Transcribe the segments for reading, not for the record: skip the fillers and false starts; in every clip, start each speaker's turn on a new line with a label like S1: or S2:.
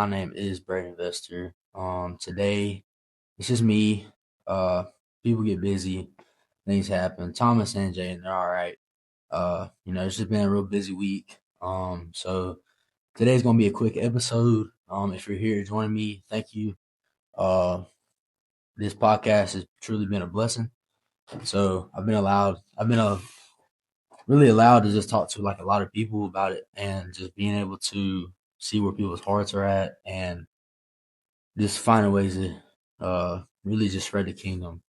S1: My name is Brad Investor. Today it's just me. Uh, People get busy, things happen. Thomas and Jay, and they're all right. It's just been a real busy week. So today's gonna be a quick episode. If you're here joining me, thank you. Uh, this podcast has truly been a blessing. So I've been really allowed to just talk to like a lot of people about it, and just being able to see where people's hearts are at, and just finding ways to really just spread the kingdom,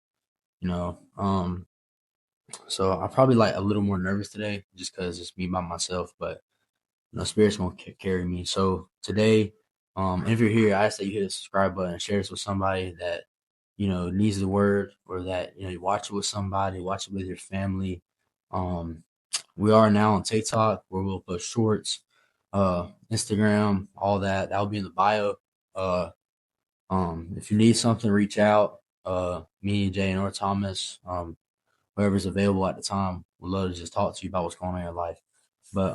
S1: you know. So I'm probably like a little more nervous today just because it's me by myself, but Spirit's gonna carry me. So today, if you're here, I ask that you hit the subscribe button and share this with somebody that needs the word, or that you watch it with somebody, watch it with your family. Um, we are now on TikTok where we'll post shorts, Instagram, all that. That'll be in the bio. Uh, if you need something, reach out. Me, Jay, or Thomas, whoever's available at the time, would love to just talk to you about what's going on in your life. But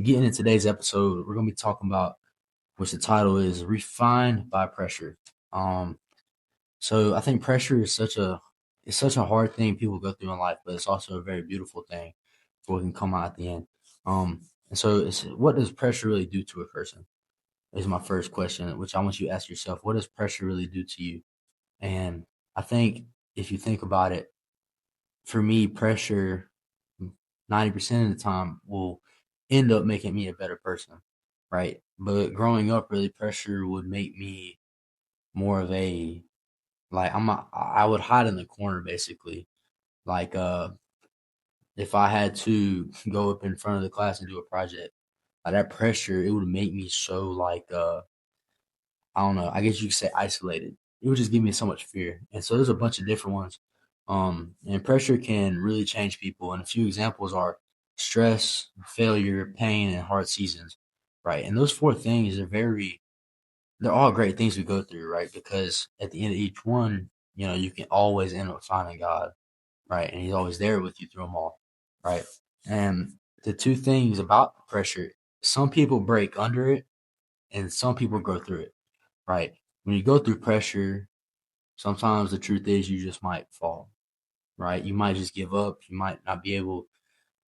S1: getting in today's episode, we're gonna be talking about, which the title is "Refined by Pressure." Um, so I think pressure is such a hard thing people go through in life, but it's also a very beautiful thing for what can come out at the end. And so what does pressure really do to a person? Is my first question, which I want you to ask yourself. What does pressure really do to you? And I think if you think about it, for me, pressure 90% of the time will end up making me a better person, right? But growing up, really, pressure would make me more of a I would hide in the corner basically. Like if I had to go up in front of the class and do a project, that pressure, it would make me so I don't know, I guess you could say isolated. It would just give me so much fear. And so there's a bunch of different ones. And pressure can really change people. And a few examples are stress, failure, pain, and hard seasons, right? And those four things they're all great things we go through, right? Because at the end of each one, you can always end up finding God, right? And He's always there with you through them all, right? And the two things about pressure, some people break under it and some people grow through it, right? When you go through pressure, sometimes the truth is you just might fall, right? You might just give up. You might not be able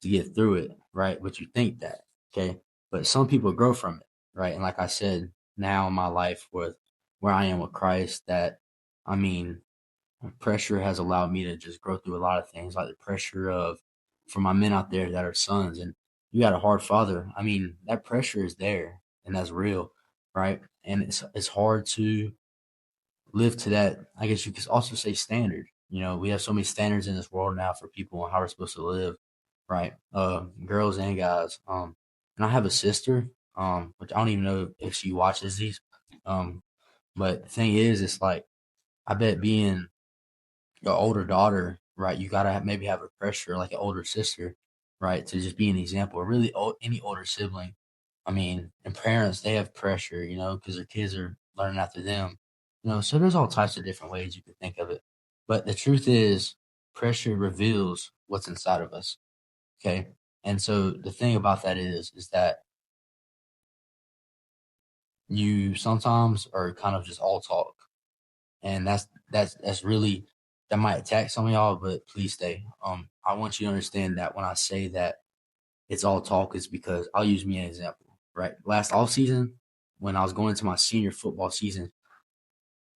S1: to get through it, right? But you think that, okay? But some people grow from it, right? And like I said, now in my life with where I am with Christ, that I mean, pressure has allowed me to just grow through a lot of things, like the pressure of for my men out there that are sons, and you got a hard father. I mean, that pressure is there and that's real, right? And it's hard to live to that. I guess you could also say standard. We have so many standards in this world now for people and how we're supposed to live, right? Girls and guys. And I have a sister, which I don't even know if she watches these. Um, but the thing is, it's like I bet being your older daughter, right? You gotta maybe have a pressure like an older sister, right? To just be an example. Or really, any older sibling. I mean, and parents, they have pressure, because their kids are learning after them. So there's all types of different ways you could think of it. But the truth is, pressure reveals what's inside of us. Okay. And so the thing about that is that you sometimes are kind of just all talk. And that's really, that might attack some of y'all, but please stay. I want you to understand that when I say that it's all talk, is because I'll use me as an example, right? Last off season, when I was going into my senior football season,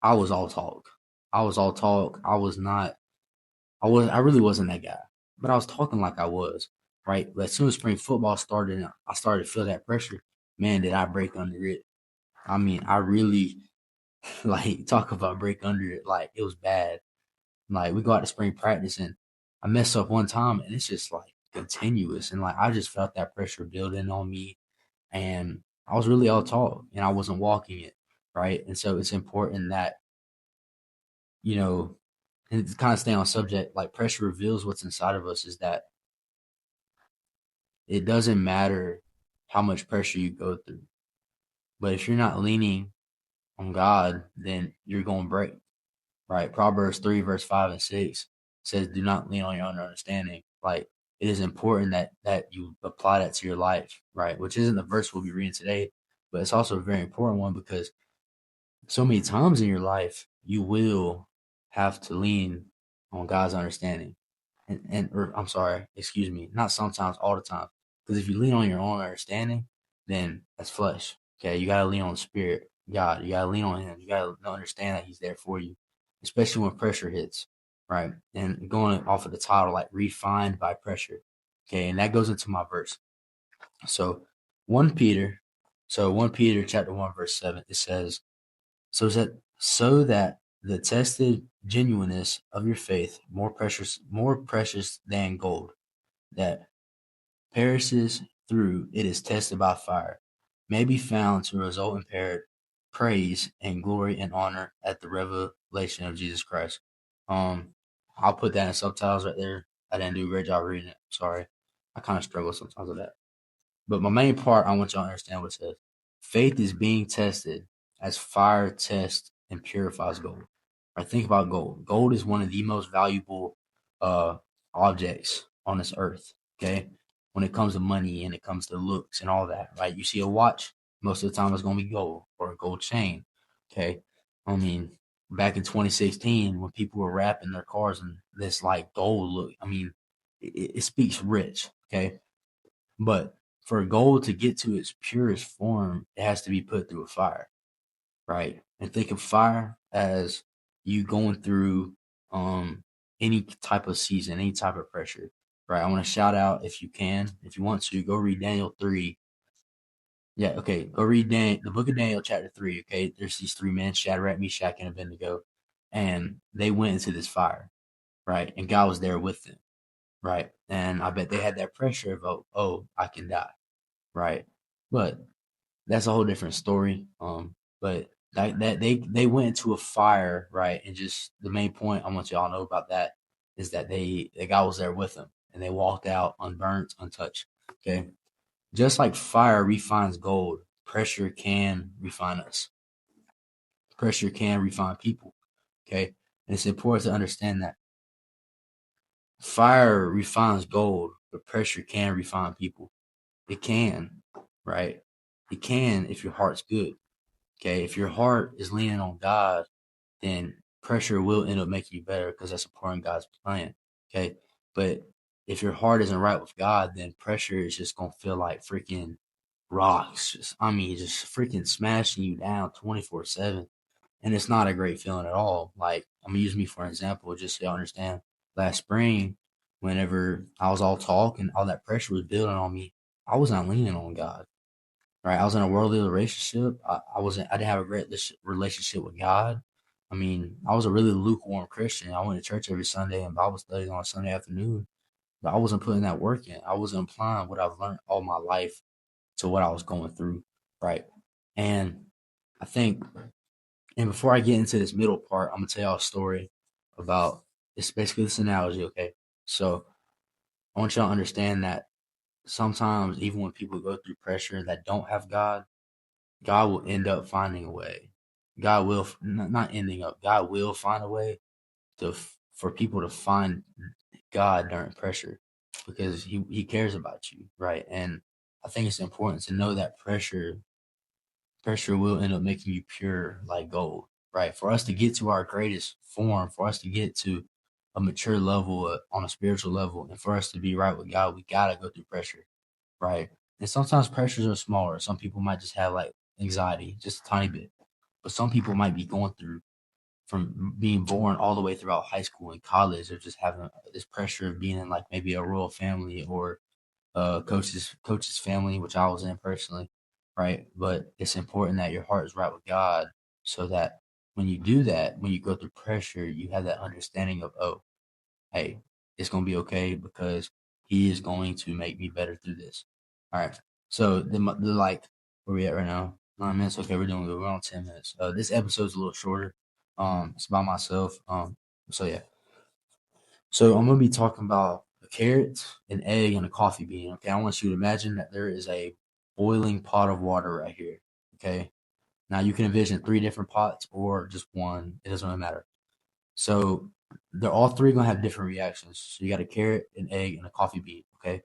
S1: I was all talk. I was all talk. I really wasn't that guy, but I was talking like I was, right? But as soon as spring football started and I started to feel that pressure, man, did I break under it. I mean, I really like talk about break under it. Like it was bad. Like we go out to spring practice and I mess up one time and it's just like continuous. And like I just felt that pressure building on me, and I was really all talk and I wasn't walking it. Right. And so it's important that, you know, and to kind of stay on subject, like pressure reveals what's inside of us, is that it doesn't matter how much pressure you go through. But if you're not leaning on God, then you're going to break. Right. Proverbs 3, verse 5 and 6 says, do not lean on your own understanding. Like it is important that you apply that to your life, right? Which isn't the verse we'll be reading today, but it's also a very important one because so many times in your life, you will have to lean on God's understanding. Or I'm sorry, excuse me, not sometimes, all the time. Because if you lean on your own understanding, then that's flesh. Okay, you gotta lean on the Spirit, God. You gotta lean on Him. You gotta understand that He's there for you, especially when pressure hits, right? And going off of the title, like refined by pressure. Okay, and that goes into my verse. So 1 Peter, 1 Peter chapter 1 verse 7, it says, so that the tested genuineness of your faith, more precious than gold, that perishes through it is tested by fire, may be found to result in praise and glory and honor at the revelation of Jesus Christ. Um, I'll put that in subtitles right there. I didn't do a great job reading it. Sorry. I kind of struggle sometimes with that. But my main part, I want y'all to understand what it says. Faith is being tested as fire tests and purifies gold. Right? Think about gold. Gold is one of the most valuable uh, objects on this earth. Okay, when it comes to money and it comes to looks and all that, right? You see a watch, most of the time it's gonna be gold or a gold chain. Okay, I mean, back in 2016, when people were wrapping their cars in this like gold look, I mean, it speaks rich. Okay, but for gold to get to its purest form, it has to be put through a fire, right? And think of fire as you going through any type of season, any type of pressure, right? I want to shout out, if you can, if you want to, go read Daniel 3. Yeah, okay, go read the book of Daniel, chapter 3. Okay, there's these three men, Shadrach, Meshach, and Abednego, and they went into this fire, right? And God was there with them, right? And I bet they had that pressure of, oh, I can die, right? But that's a whole different story. But that they went into a fire, right? And just the main point I want y'all to know about that is that the guy was there with them, and they walked out unburnt, untouched. Okay, just like fire refines gold, pressure can refine us. Pressure can refine people. Okay, and it's important to understand that fire refines gold, but pressure can refine people. It can, right? It can if your heart's good. Okay, if your heart is leaning on God, then pressure will end up making you better because that's a part in God's plan. Okay, but if your heart isn't right with God, then pressure is just gonna feel like freaking rocks. I mean, just freaking smashing you down 24/7, and it's not a great feeling at all. Like, I'm gonna use me for an example, just so you understand. Last spring, whenever I was all talk and all that pressure was building on me, I was not leaning on God, right? I was in a worldly relationship. I didn't have a great relationship with God. I mean, I was a really lukewarm Christian. I went to church every Sunday and Bible studies on a Sunday afternoon, but I wasn't putting that work in. I wasn't applying what I've learned all my life to what I was going through, right? And I think, and before I get into this middle part, I'm gonna tell y'all a story about, it's basically this analogy, okay? So I want y'all to understand that sometimes, even when people go through pressure that don't have God, God will end up finding a way. God will not ending up. God will find a way for people to find God during pressure, because he cares about you, right? And I think it's important to know that pressure will end up making you pure like gold, right? For us to get to our greatest form, for us to get to a mature level, on a spiritual level, and for us to be right with God, we gotta go through pressure, right? And sometimes pressures are smaller. Some people might just have like anxiety, just a tiny bit. But some people might be going through, from being born all the way throughout high school and college, or just having this pressure of being in like maybe a royal family, or coach's family, which I was in personally, right? But it's important that your heart is right with God, so that when you do that, when you go through pressure, you have that understanding of, oh, hey, it's gonna be okay, because He is going to make me better through this. All right. So the like, where we at right now? 9 minutes. Okay, we're doing good. We're on 10 minutes. This episode's a little shorter. It's by myself. So yeah. So I'm gonna be talking about a carrot, an egg, and a coffee bean. Okay, I want you to imagine that there is a boiling pot of water right here. Okay. Now you can envision three different pots or just one. It doesn't really matter. So they're all three gonna have different reactions. So you got a carrot, an egg, and a coffee bean. Okay.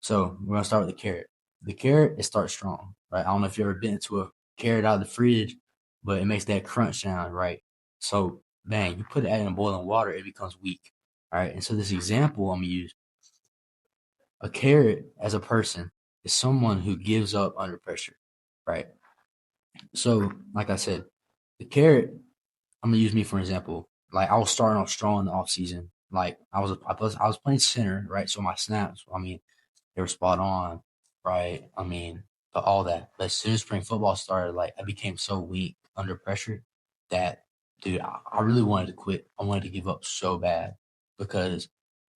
S1: So we're gonna start with the carrot. The carrot, it starts strong, right? I don't know if you ever been to a carrot out of the fridge, but it makes that crunch sound, right? So, bang, you put that in boiling water, it becomes weak, all right? And so this example I'm gonna use, a carrot as a person is someone who gives up under pressure, right? So, like I said, the carrot, I'm gonna use me for example. Like I was starting off strong in the off season. Like I was playing center, right? So my snaps, I mean, they were spot on, right? I mean, but all that. But as soon as spring football started, like I became so weak under pressure that, dude, I really wanted to quit. I wanted to give up so bad because,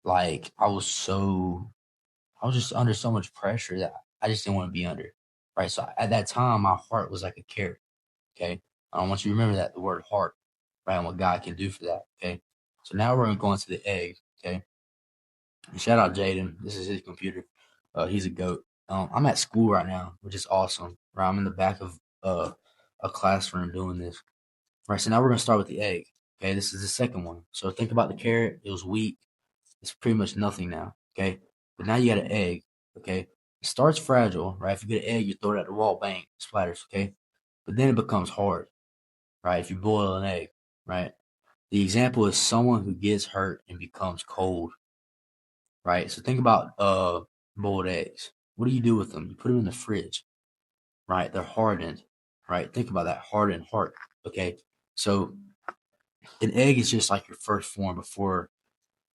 S1: like, I was just under so much pressure that I just didn't want to be under, right? So at that time, my heart was like a carrot. Okay, I want you to remember that the word heart, right, and what God can do for that. Okay, so now we're gonna go into the egg. Okay, and shout out Jaden. This is his computer. He's a goat. I'm at school right now, which is awesome. Right, I'm in the back of a classroom doing this. Right, so now we're gonna start with the egg. Okay, this is the second one. So think about the carrot. It was weak. It's pretty much nothing now. Okay, but now you got an egg. Okay, it starts fragile. Right, if you get an egg, you throw it at the wall, bang, it splatters. Okay, but then it becomes hard. Right, if you boil an egg. Right, the example is someone who gets hurt and becomes cold. Right, so think about boiled eggs. What do you do with them? You put them in the fridge. Right, they're hardened. Right, think about that hardened heart. Okay, so an egg is just like your first form before.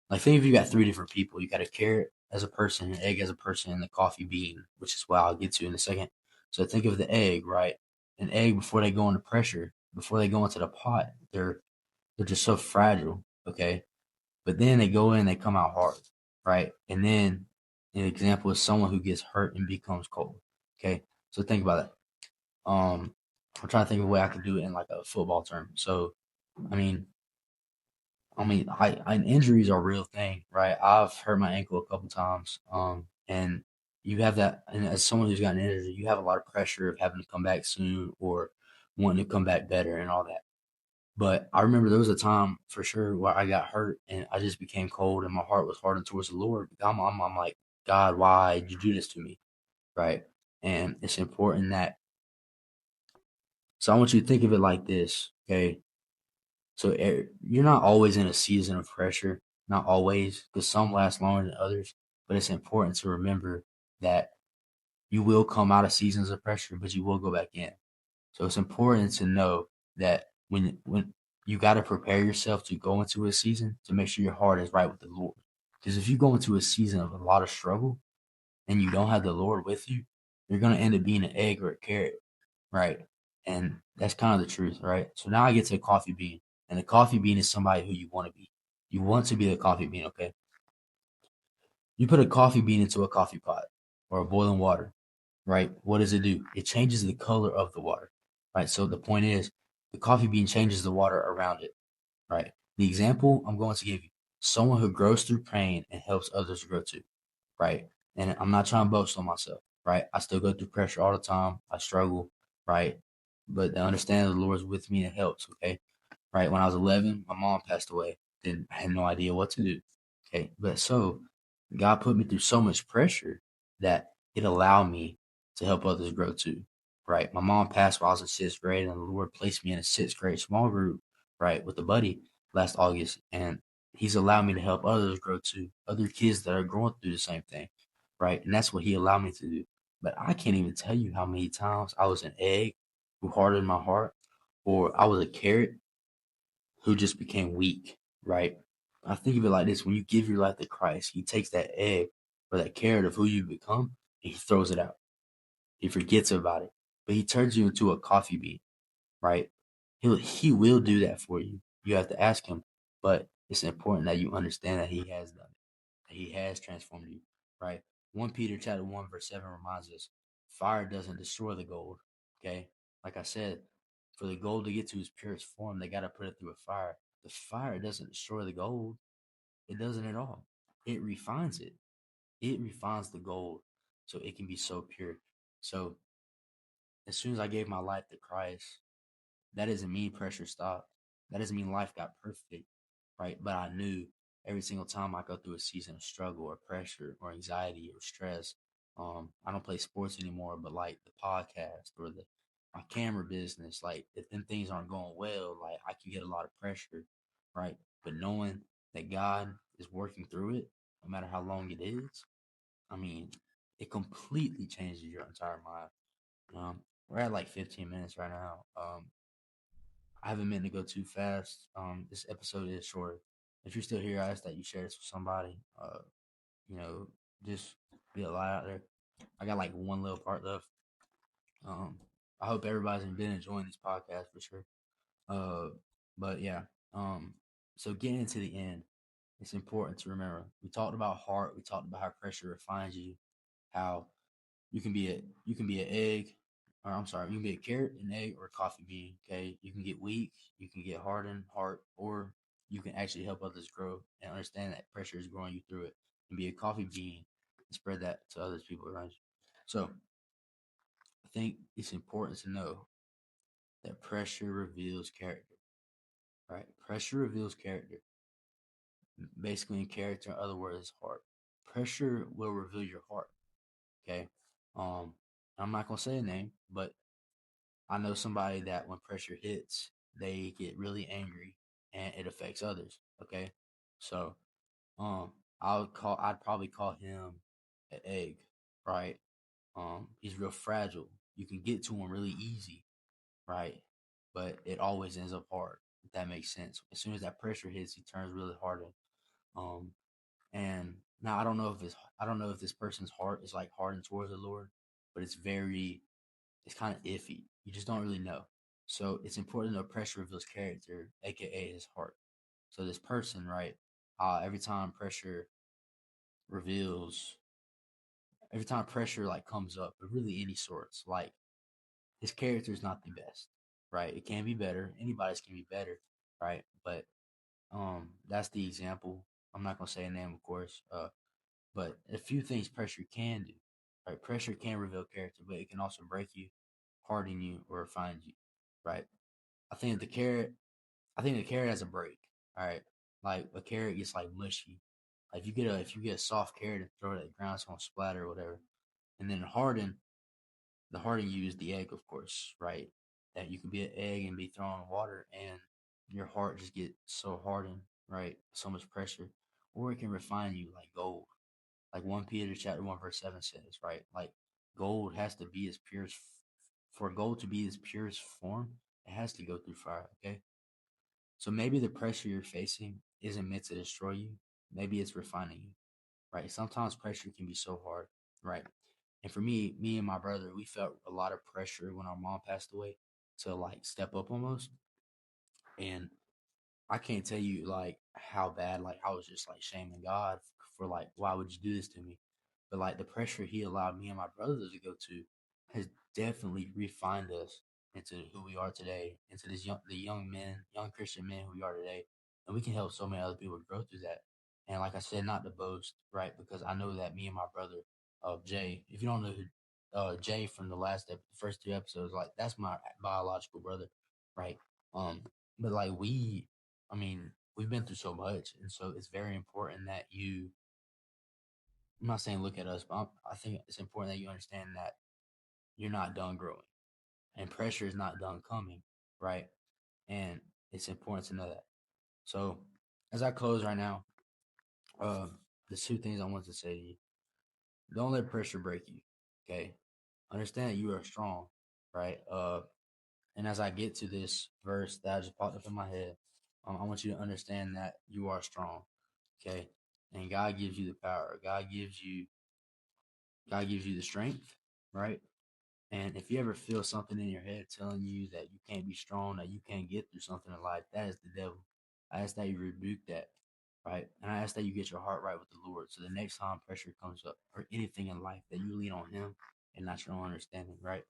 S1: Like, think if you got three different people. You got a carrot as a person, an egg as a person, and the coffee bean, which is what I'll get to in a second. So think of the egg, right? An egg before they go into pressure, before they go into the pot, they're just so fragile, okay? But then they go in, they come out hard, right? And then an example is someone who gets hurt and becomes cold, okay? So think about that. I'm trying to think of a way I could do it in like a football term. So, I mean, injuries are a real thing, right? I've hurt my ankle a couple times, and you have that, and as someone who's gotten injured, you have a lot of pressure of having to come back soon or wanting to come back better and all that. But I remember there was a time for sure where I got hurt and I just became cold and my heart was hardened towards the Lord. I'm like, God, why did you do this to me, right? And it's important that. So I want you to think of it like this, okay? So you're not always in a season of pressure, not always, because some last longer than others. But it's important to remember that you will come out of seasons of pressure, but you will go back in. So it's important to know that when you got to prepare yourself to go into a season to make sure your heart is right with the Lord. Because if you go into a season of a lot of struggle and you don't have the Lord with you, you're gonna end up being an egg or a carrot, right? And that's kind of the truth, right? So now I get to the coffee bean, and the coffee bean is somebody who you want to be. You want to be the coffee bean, okay? You put a coffee bean into a coffee pot or a boiling water, right? What does it do? It changes the color of the water, right? So the point is, the coffee bean changes the water around it, right? The example I'm going to give you: someone who grows through pain and helps others grow too, right? And I'm not trying to boast on myself, right? I still go through pressure all the time. I struggle, right? But to understand the Lord's with me and it helps, okay? Right? When I was 11, my mom passed away. Then I had no idea what to do, okay? But so God put me through so much pressure that it allowed me to help others grow too, right? My mom passed while I was in sixth grade, and the Lord placed me in a sixth grade small group, right, with a buddy last August, and He's allowed me to help others grow too, other kids that are going through the same thing, right? And that's what He allowed me to do. But I can't even tell you how many times I was an egg who hardened my heart, or I was a carrot who just became weak, right? I think of it like this: when you give your life to Christ, He takes that egg or that carrot of who you become and He throws it out. He forgets about it, but He turns you into a coffee bean, right? He will do that for you. You have to ask Him, but it's important that you understand that He has done it, that He has transformed you, right? 1 Peter chapter 1 verse 7 reminds us, fire doesn't destroy the gold, okay? Like I said, for the gold to get to its purest form, they got to put it through a fire. The fire doesn't destroy the gold. It doesn't at all. It refines it. It refines the gold so it can be so pure. So as soon as I gave my life to Christ, that doesn't mean pressure stopped. That doesn't mean life got perfect, right? But I knew every single time I go through a season of struggle or pressure or anxiety or stress, I don't play sports anymore, but like the podcast or my camera business, like if them things aren't going well, like I can get a lot of pressure, right? But knowing that God is working through it, no matter how long it is, I mean, it completely changes your entire mind. We're at like 15 minutes right now. I haven't meant to go too fast. This episode is short. If you're still here, I ask that you share this with somebody. You know, just be a lot out there. I got like one little part left. Um, I hope everybody's been enjoying these podcasts for sure. Uh, but yeah. So getting into the end, it's important to remember. We talked about heart. We talked about how pressure refines you. How you can be an egg, or I'm sorry, you can be a carrot, an egg, or a coffee bean. Okay, you can get weak, you can get hardened heart, or you can actually help others grow and understand that pressure is growing you through it. And be a coffee bean and spread that to other people around you. So I think it's important to know that pressure reveals character. Right? Pressure reveals character. Basically, in character, in other words, heart. Pressure will reveal your heart. Okay. I'm not gonna say a name, but I know somebody that when pressure hits, they get really angry and it affects others. Okay. So, I'd probably call him an egg, right? He's real fragile. You can get to him really easy, right? But it always ends up hard, if that makes sense. As soon as that pressure hits, he turns really hard. Um, and now I don't know if this person's heart is like hardened towards the Lord, but it's kind of iffy. You just don't really know. So it's important to know pressure reveals character, aka his heart. So this person, right? Every time pressure reveals, every time pressure like comes up, but really any sorts, like his character is not the best, right? It can be better. Anybody's can be better, right? But that's the example. I'm not gonna say a name, of course. But a few things pressure can do, right? Pressure can reveal character, but it can also break you, harden you, or refine you, right? I think the carrot, I think the carrot has a break, all right? Like a carrot gets like mushy. Like if you get a soft carrot and throw it at the ground, it's gonna splatter or whatever. And then the harden you is the egg, of course, right? That you can be an egg and be thrown in water, and your heart just get so hardened, right? So much pressure, or it can refine you like gold, like 1 Peter chapter 1 verse 7 says, right? Like gold has to be its purest for gold to be its purest form, it has to go through fire, okay? So maybe the pressure you're facing isn't meant to destroy you. Maybe it's refining you, right? Sometimes pressure can be so hard, right? And for me and my brother, we felt a lot of pressure when our mom passed away to like step up almost. And I can't tell you like how bad, like I was just like shaming God for like, why would you do this to me? But like the pressure he allowed me and my brothers to go to has definitely refined us into who we are today, into the young men, young Christian men who we are today. And we can help so many other people grow through that. And like I said, not to boast, right? Because I know that me and my brother, Jay, if you don't know who Jay from the first 2 episodes, like that's my biological brother, right? Um, but like I mean, we've been through so much, and so it's very important that you. I'm not saying look at us, but I think it's important that you understand that you're not done growing, and pressure is not done coming, right? And it's important to know that. So, as I close right now, uh, there's 2 things I want to say to you. Don't let pressure break you. Okay, understand that you are strong, right? And as I get to this verse that I just popped up in my head, I want you to understand that you are strong. Okay. And God gives you the power. God gives you the strength, right? And if you ever feel something in your head telling you that you can't be strong, that you can't get through something in life, that is the devil. I ask that you rebuke that, right? And I ask that you get your heart right with the Lord. So the next time pressure comes up or anything in life, that you lean on Him and not your own understanding, right?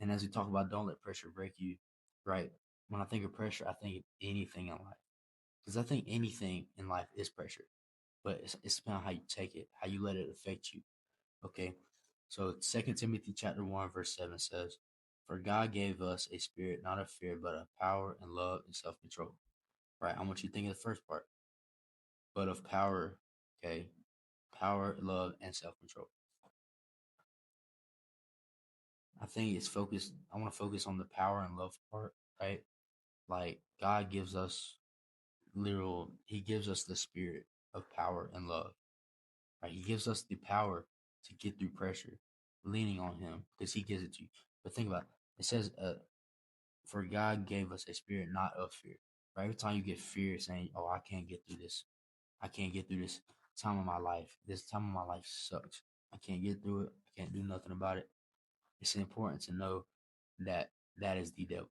S1: And as we talk about, don't let pressure break you, right? When I think of pressure, I think of anything in life. Because I think anything in life is pressure, but it's about how you take it, how you let it affect you. Okay. So 2 Timothy chapter 1 verse 7 says, "For God gave us a spirit not of fear, but of power and love and self control." Right? I want you to think of the first part, but of power, okay? Power, love, and self control. I think it's focused. I want to focus on the power and love part, right? Like God gives us He gives us the spirit of power and love, right? He gives us the power to get through pressure, leaning on Him because He gives it to you. But think about it. It says, "For God gave us a spirit not of fear." Right? Every time you get fear, saying, "Oh, I can't get through this. I can't get through this time of my life. This time of my life sucks. I can't get through it. I can't do nothing about it." It's important to know that that is the devil.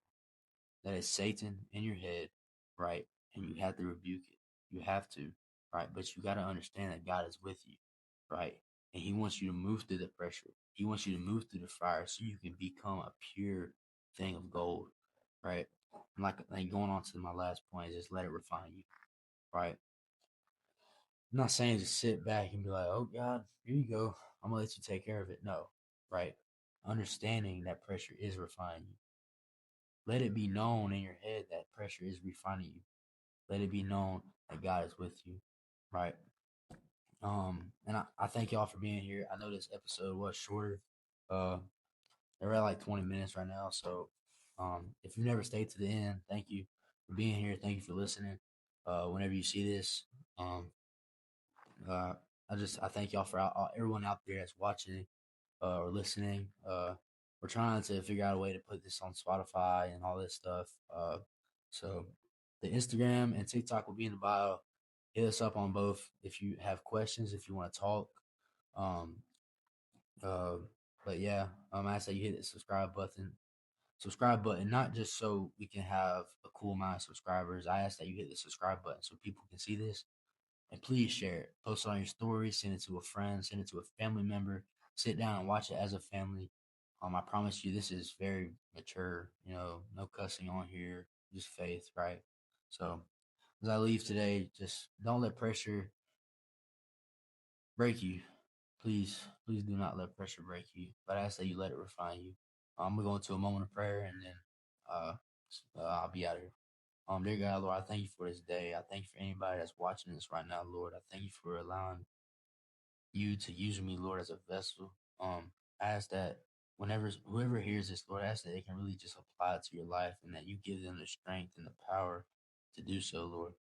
S1: That is Satan in your head, right? And you have to rebuke it. You have to, right? But you got to understand that God is with you, right? And He wants you to move through the pressure. He wants you to move through the fire so you can become a pure thing of gold, right? And like going on to my last point is just let it refine you, right? I'm not saying just sit back and be like, oh God, here you go. I'm gonna let you take care of it. No, right? Understanding that pressure is refining you. Let it be known in your head that pressure is refining you. Let it be known that God is with you, right? And I thank y'all for being here. I know this episode was shorter. Uh, they're at like 20 minutes right now. So, if you never stayed to the end, thank you for being here. Thank you for listening. Whenever you see this, um, uh, I thank y'all for everyone out there that's watching or listening. We're trying to figure out a way to put this on Spotify and all this stuff. So the Instagram and TikTok will be in the bio. Hit us up on both if you have questions, if you want to talk. Um, uh, but yeah, I ask that you hit the subscribe button, not just so we can have a cool amount of subscribers. I ask that you hit the subscribe button so people can see this. And please share it. Post it on your story, send it to a friend, send it to a family member. Sit down and watch it as a family. I promise you, this is very mature. No cussing on here, just faith, right? So, as I leave today, just don't let pressure break you. Please, please do not let pressure break you. But I ask that you let it refine you. I'm gonna go into a moment of prayer and then uh, I'll be out of here. Dear God, Lord, I thank you for this day. I thank you for anybody that's watching this right now, Lord. I thank you for allowing you to use me, Lord, as a vessel. I ask that whoever hears this, Lord, I ask that they can really just apply it to your life and that you give them the strength and the power to do so, Lord.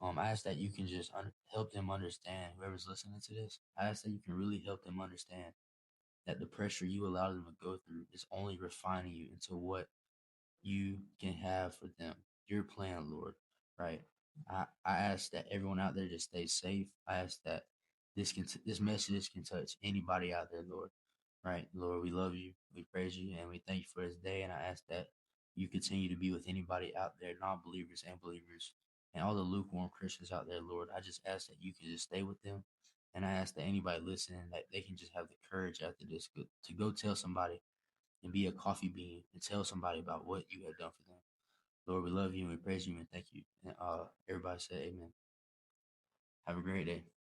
S1: I ask that you can just help them understand, whoever's listening to this, I ask that you can really help them understand that the pressure you allow them to go through is only refining you into what you can have for them. Your plan, Lord, right? I ask that everyone out there just stay safe. I ask that this message can touch anybody out there, Lord. Right, Lord, we love you, we praise you, and we thank you for this day. And I ask that you continue to be with anybody out there, non-believers and believers, and all the lukewarm Christians out there, Lord. I just ask that you can just stay with them, and I ask that anybody listening that they can just have the courage after this to go tell somebody and be a coffee bean and tell somebody about what you have done for them. Lord, we love you and we praise you and thank you. And everybody say amen. Have a great day.